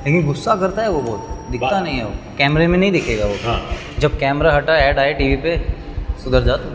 लेकिन गुस्सा करता है वो बहुत, दिखता नहीं है वो, कैमरे में नहीं दिखेगा वो। हाँ। जब कैमरा हटा, ऐड आए टीवी पे, सुधर जा तू।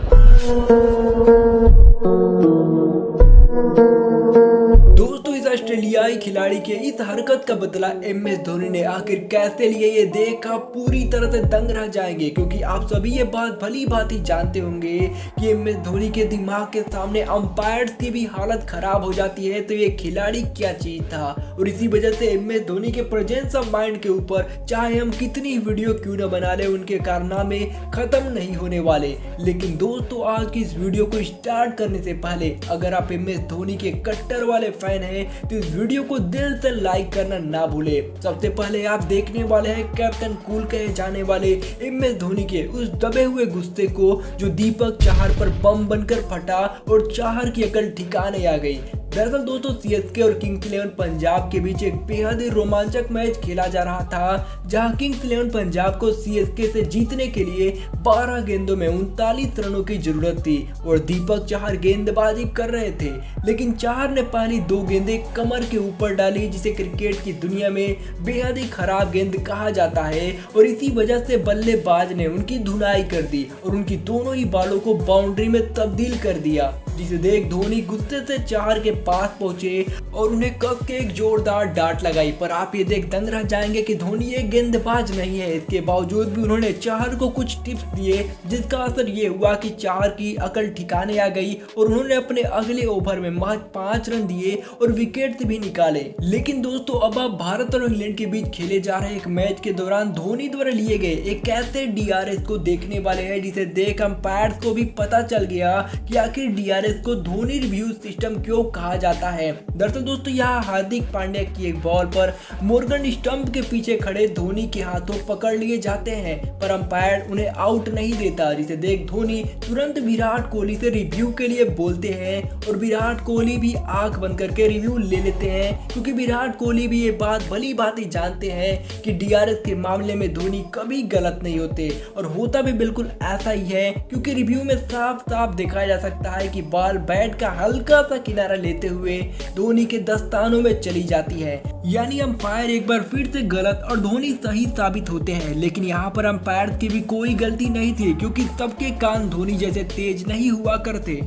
दोस्तों, इस ऑस्ट्रेलियाई खिलाड़ी के इस हरकत का बदला MS धोनी ने आखिर कैसे लिए, ये देख आप पूरी तरह से दंग रह जाएंगे, क्योंकि आप सभी ये बात भली भांति जानते होंगे कि MS धोनी के दिमाग के सामने अंपायर्स की भी हालत खराब हो जाती है, तो ये खिलाड़ी क्या चीज था। और इसी वजह से MS धोनी के प्रेजेंस ऑफ माइंड के ऊपर चाहे हम कितनी वीडियो क्यों न बना ले, उनके कारनामे खत्म नहीं होने वाले। लेकिन दोस्तों, आज की इस वीडियो को स्टार्ट करने से पहले अगर आप MS धोनी के कट्टर वाले फैन हैं तो इस वीडियो को दिल से लाइक करना ना भूले। सबसे पहले आप देखने वाले हैं कैप्टन कूल कहे जाने वाले MS धोनी के उस दबे हुए गुस्से को जो दीपक चाहर पर बम बनकर फटा और चाहर की अकल ठिकाने आ गई। दरअसल दोस्तों, CSK और किंग्स इलेवन पंजाब के बीच एक बेहद ही रोमांचक मैच खेला जा रहा था, जहां किंग्स इलेवन पंजाब को CSK से जीतने के लिए 12 गेंदों में 39 रनों की जरूरत थी और दीपक चाहर गेंदबाजी कर रहे थे। लेकिन चाहर ने पहली 2 गेंदें कमर के ऊपर डाली, जिसे क्रिकेट की दुनिया में बेहद ही खराब गेंद कहा जाता है, और इसी वजह से बल्लेबाज ने उनकी धुनाई कर दी और उनकी दोनों ही बालों को बाउंड्री में तब्दील कर दिया, जिसे देख धोनी गुस्से से चाहर के पास पहुंचे और उन्हें कस के एक जोरदार डांट लगाई। पर आप ये देख दंग रह जाएंगे कि धोनी एक गेंदबाज नहीं है। इसके बावजूद भी उन्होंने चाहर को कुछ टिप्स दिए, जिसका असर ये हुआ कि चाहर की अकल ठिकाने आ गई और उन्होंने अपने अगले ओवर में महज 5 रन दिए और विकेट भी निकाले। लेकिन दोस्तों, अब आप भारत और इंग्लैंड के बीच खेले जा रहे एक मैच के दौरान धोनी द्वारा लिए गए एक ऐसे DRS को देखने वाले हैं, जिसे देख अंपायर्स को भी पता चल गया कि आखिर DRS को धोनी रिव्यू सिस्टम क्यों कहा जाता है। दरअसल दोस्तों, यहाँ हार्दिक पांड्या की एक बॉल पर मोर्गन स्टंप के पीछे खड़े धोनी के हाथों पकड़ लिए जाते हैं, पर अंपायर उन्हें आउट नहीं देता, जिसे देख धोनी तुरंत विराट कोहली से रिव्यू के लिए बोलते हैं और विराट कोहली भी आंख बंद करके रिव्यू ले लेते हैं, क्योंकि विराट कोहली भी ये बात भली भांति जानते हैं कि DRS के मामले में धोनी कभी गलत नहीं होते, और होता भी बिल्कुल ऐसा ही है, क्योंकि रिव्यू में साफ साफ देखा जा सकता है कि बॉल बैट का हल्का सा किनारा लेते हुए धोनी के दस्तानों में चली जाती है। यानी अंपायर एक बार फिर से गलत और धोनी सही साबित होते हैं। लेकिन यहाँ पर अंपायर की भी कोई गलती नहीं थी, क्योंकि सबके कान धोनी जैसे तेज नहीं हुआ करते।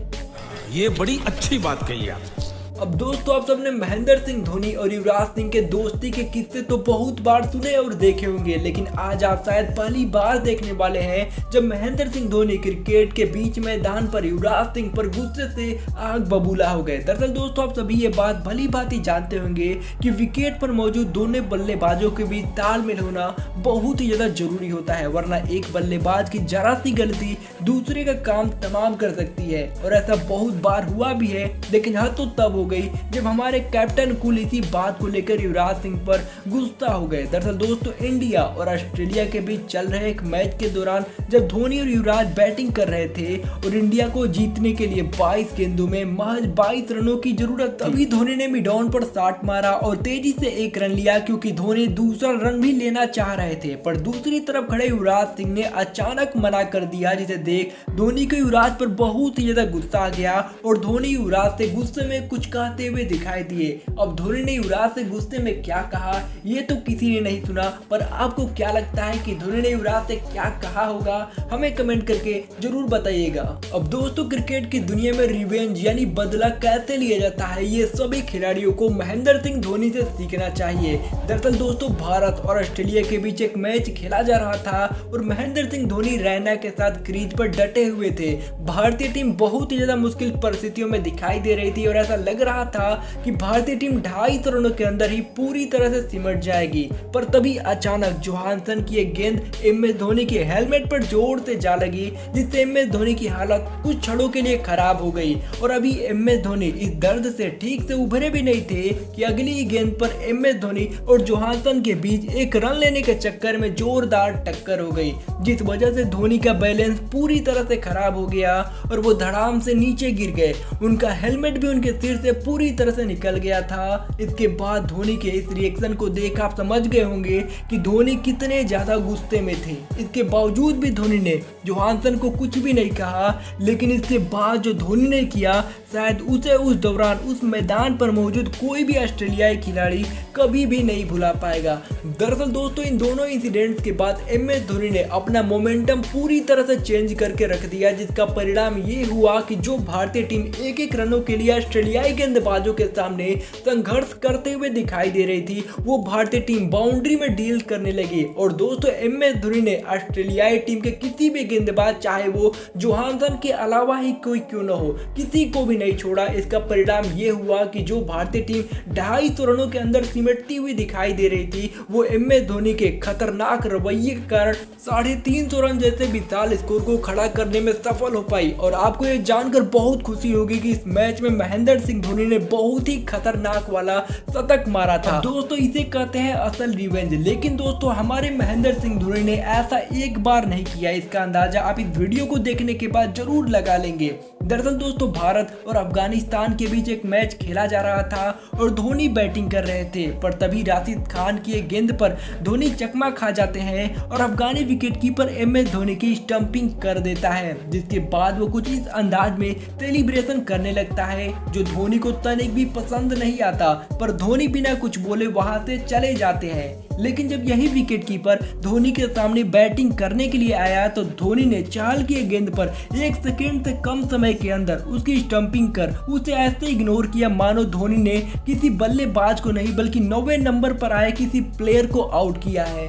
ये बड़ी अच्छी बात कही आप। अब दोस्तों, आप सबने महेंद्र सिंह धोनी और युवराज सिंह के दोस्ती के किस्से तो बहुत बार सुने और देखे होंगे, लेकिन आज आप शायद पहली बार देखने वाले हैं जब महेंद्र सिंह धोनी क्रिकेट के बीच मैदान पर युवराज सिंह पर गुस्से से आग बबूला हो गए। दरअसल दोस्तों, आप सभी ये बात भली भांति जानते होंगे कि विकेट पर मौजूद दोनों बल्लेबाजों के बीच तालमेल होना बहुत ही ज्यादा जरूरी होता है, वरना एक बल्लेबाज की जरा सी गलती दूसरे का काम तमाम कर सकती है। और ऐसा बहुत बार हुआ भी है, लेकिन हद तो तब हो गई जब हमारे कैप्टन कूल इसी बात को लेकर युवराज सिंह पर गुस्सा हो गए। दरअसल दोस्तों, इंडिया और ऑस्ट्रेलिया के बीच चल रहे एक मैच के दौरान जब धोनी और युवराज बैटिंग कर रहे थे और इंडिया को जीतने के लिए 22 गेंदों में महज 22 रनों की जरूरत थी, तभी धोनी ने मिड ऑन पर शॉट मारा और तेजी से 1 रन लिया, क्योंकि धोनी दूसरा रन भी लेना चाह रहे थे। पर दूसरी तरफ खड़े युवराज सिंह ने अचानक मना कर दिया, जिसे देख धोनी को युवराज पर बहुत ही ज्यादा गुस्सा आ गया और धोनी युवराज से गुस्से में कुछ कहते हुए दिखाई दिए। अब धोनी ने युवराज से गुस्से में क्या कहा ये तो किसी ने नहीं सुना, पर आपको क्या लगता है कि धोनी ने युवराज से क्या कहा होगा, हमें कमेंट करके जरूर बताइएगा। अब दोस्तों, क्रिकेट की दुनिया में रिवेंज यानी बदला कैसे लिया जाता है, ये सभी खिलाड़ियों को महेंद्र सिंह धोनी से सीखना चाहिए। दरअसल दोस्तों, भारत और ऑस्ट्रेलिया के बीच एक मैच खेला जा रहा था और महेंद्र सिंह धोनी रैना के साथ क्रीज पर डटे हुए थे। भारतीय टीम बहुत ही ज्यादा मुश्किल परिस्थितियों में दिखाई दे रही थी और ऐसा लग रहा था कि भारतीय टीम 2.5 रनों के अंदर ही पूरी तरह से सिमट जाएगी। पर तभी अचानक जोहानसन की एक गेंद MS धोनी के हेलमेट पर जोर से जा लगी, जिससे MS धोनी की हालत कुछ क्षणों के लिए खराब हो गई और अभी MS धोनी इस दर्द से ठीक से उभरे भी नहीं थे कि अगली गेंद पर MS धोनी और जोहानसन के बीच एक रन लेने के चक्कर में जोरदार टक्कर हो गई, जिस वजह से धोनी का बैलेंस पूरी तरह से खराब हो गया और वो धड़ाम से नीचे गिर गए। उनका हेलमेट भी उनके सिर से पूरी तरह से निकल गया था। इसके बाद धोनी के इस रिएक्शन को देख आप समझ गए होंगे कि धोनी कितने ज्यादा गुस्से में थे। इसके बावजूद भी धोनी ने जोहानसन को कुछ भी नहीं कहा, लेकिन इसके बाद जो धोनी ने किया शायद उसे उस दौरान उस मैदान पर मौजूद कोई भी ऑस्ट्रेलियाई खिलाड़ी कभी भी नहीं भुला पाएगा। दरअसल दोस्तों, इन दोनों इंसिडेंट्स के बाद MS धोनी ने अपना मोमेंटम पूरी तरह से चेंज करके रख दिया, जिसका परिणाम ये हुआ कि जो भारतीय टीम एक एक रनों के लिए ऑस्ट्रेलियाई गेंदबाजों के सामने संघर्ष करते हुए दिखाई दे रही थी, वो भारतीय टीम बाउंड्री में डील करने लगी। और दोस्तों, MS धोनी ने ऑस्ट्रेलियाई टीम के किसी भी गेंदबाज, चाहे वो जोहानसन के अलावा ही कोई क्यों न हो, किसी को भी नहीं छोड़ा। इसका परिणाम ये हुआ कि जो भारतीय टीम 250 रनों के अंदर सिमटती हुई दिखाई दे रही थी, वो MS धोनी के खतरनाक रवैये के कारण 350 रन जैसे विशाल स्कोर को खड़ा करने में सफल हो पाई। और आपको ये जानकर बहुत खुशी होगी कि इस मैच में महेंद्र सिंह धोनी ने बहुत ही खतरनाक वाला शतक मारा था। दोस्तों, इसे कहते हैं असल रिवेंज। लेकिन दोस्तों, हमारे महेंद्र सिंह धोनी ने ऐसा एक बार नहीं किया। इसका अंदाजा आप इस वीडियो को देखने के बाद जरूर लगा लेंगे। दरअसल दोस्तों, भारत और अफगानिस्तान के बीच एक मैच खेला जा रहा था और धोनी बैटिंग कर रहे थे, पर तभी राशिद खान की एक गेंद पर धोनी चकमा खा जाते हैं और अफगानी विकेटकीपर MS धोनी की स्टंपिंग कर देता है, जिसके बाद वो कुछ इस अंदाज में सेलिब्रेशन करने लगता है जो धोनी को तनिक भी पसंद नहीं आता। पर धोनी बिना कुछ बोले वहां से चले जाते हैं। लेकिन जब यही विकेटकीपर धोनी के सामने बैटिंग करने के लिए आया तो धोनी ने चाल की गेंद पर 1 सेकेंड से कम समय के अंदर उसकी स्टंपिंग कर उसे ऐसे इग्नोर किया मानो धोनी ने किसी बल्लेबाज को नहीं बल्कि 9वें नंबर पर आए किसी प्लेयर को आउट किया है।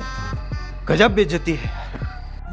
गजब बेइज्जती है।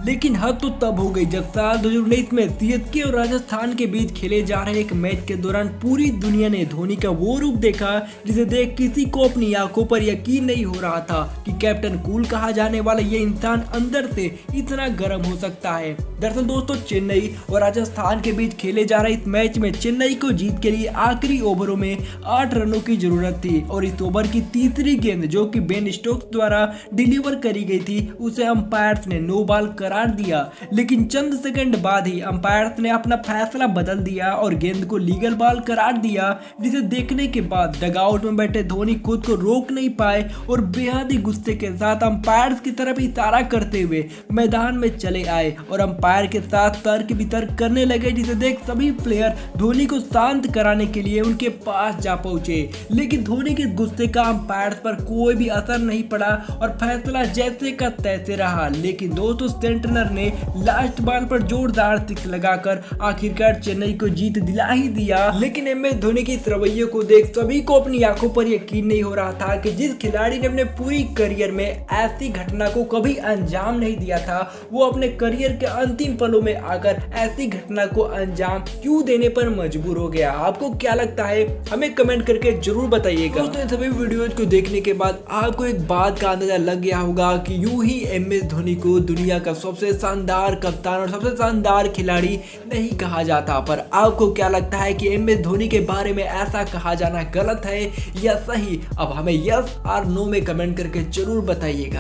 लेकिन हद तो तब हो गई जब साल 2019 में CSK और राजस्थान के बीच खेले जा रहे एक मैच के दौरान पूरी दुनिया ने धोनी का वो रूप देखा जिसे देख किसी को अपनी आंखों पर यकीन नहीं हो रहा था कि कैप्टन कूल कहा जाने वाला ये इंसान अंदर से इतना गर्म हो सकता है। दरअसल दोस्तों, चेन्नई और राजस्थान के बीच खेले जा रहे इस मैच में चेन्नई को जीत के लिए आखिरी ओवरों में 8 रनों की जरूरत थी और इस ओवर की तीसरी गेंद जो कि बेन स्टोक्स द्वारा डिलीवर करी गई थी उसे अंपायर्स ने नो बॉल करार दिया। लेकिन चंद सेकंड बाद ही अंपायर्स ने अपना फैसला बदल दिया और गेंद को लीगल बॉल करार दिया, जिसे देखने के बाद डगआउट में बैठे धोनी खुद को रोक नहीं पाए और बेहद ही गुस्से के साथ अंपायर्स की तरफ इशारा करते हुए मैदान में चले आए और अंपायर के साथ तर्क वितर्क करने लगे, जिसे देख सभी प्लेयर धोनी को शांत कराने के लिए उनके पास जा पहुंचे। लेकिन धोनी के गुस्से का अंपायर्स पर कोई भी असर नहीं पड़ा और फैसला जैसे का तैसे रहा। लेकिन दोस्तों, सेंटनर ने लास्ट बॉल पर जोरदार सिक्स लगाकर आखिरकार चेन्नई को जीत दिला ही दिया। लेकिन MS धोनी के इस रवैये को देख सभी को अपनी आंखों पर यकीन नहीं हो रहा था कि जिस खिलाड़ी ने अपने पूरी करियर में ऐसी घटना को कभी अंजाम नहीं दिया था, वो अपने करियर के अंतिम पलों में आकर ऐसी घटना को अंजाम क्यों देने पर मजबूर हो गया। आपको क्या लगता है, हमें कमेंट करके जरूर बताइएगा। दोस्तों, सभी वीडियोज को देखने के बाद आपको एक बात का अंदाजा लग गया होगा कि यूं ही MS धोनी को दुनिया का सबसे शानदार कप्तान और सबसे शानदार खिलाड़ी नहीं कहा जाता। पर आपको क्या लगता है कि MS धोनी के बारे में ऐसा कहा जाना गलत है या सही? अब हमें यस और नो में कमेंट करके जरूर बताइएगा।